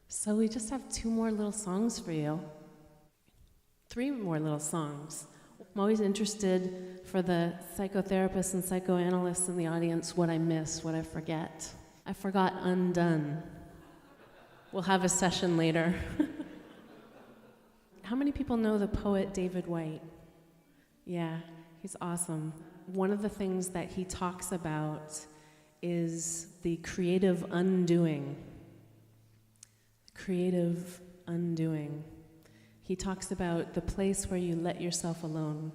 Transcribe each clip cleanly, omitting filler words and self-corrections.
So we just have 2 more little songs for you. 3 more little songs. I'm always interested for the psychotherapists and psychoanalysts in the audience what I miss, what I forget. I forgot Undone. We'll have a session later. How many people know the poet David Whyte? Yeah, he's awesome. One of the things that he talks about is the creative undoing. Creative undoing. He talks about the place where you let yourself alone,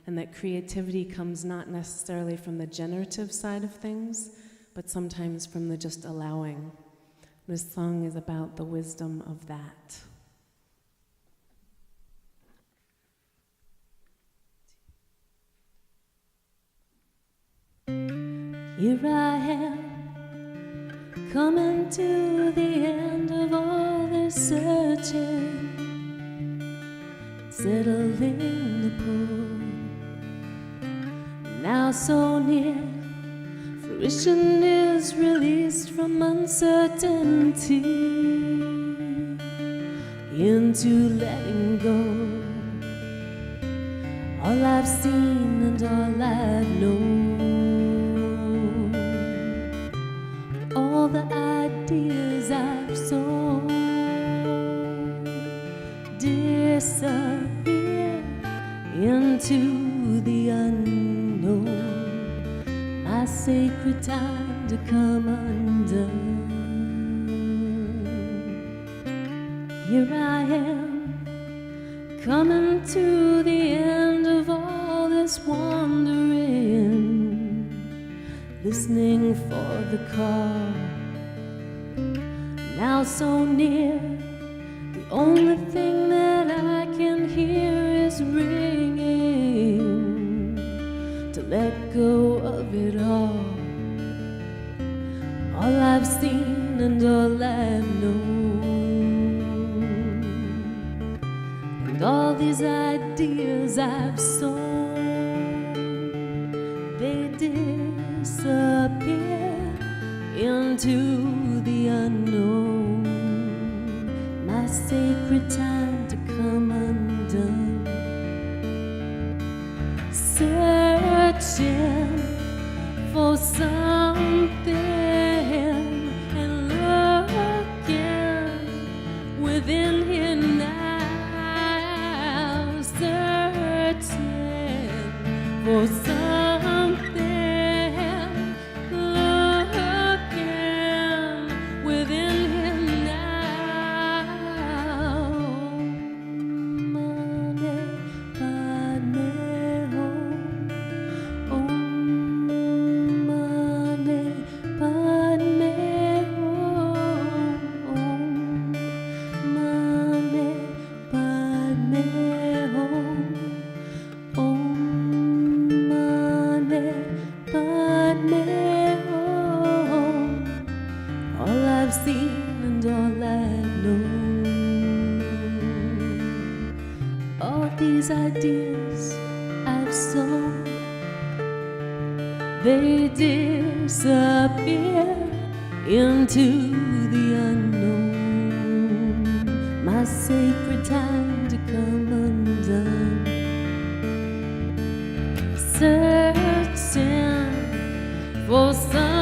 and that creativity comes not necessarily from the generative side of things, but sometimes from the just allowing. This song is about the wisdom of that. Here I am, coming to the end of all this searching, settling the pool. Now so near, fruition is released from uncertainty into letting go. All I've seen and all I've known, all the ideas I've sown disappear into the unknown. My sacred time to come undone. Here I am, coming to the end of all this wandering, listening for the call. Now so near, the only thing that I can hear is ringing, to let go of it all. All I've seen and all I've known, and all these ideas I've sown, they disappear into the unknown. My sacred time to come undone. Searching for something and looking within here now. Searching for something, looking within here now. Mane padme hum, om mane padme hum, om mane padme hum, om mane padme hum. All I've seen and all I've known, all these ideas I've sown, they disappear into the unknown. My sacred time to come undone. Searching for some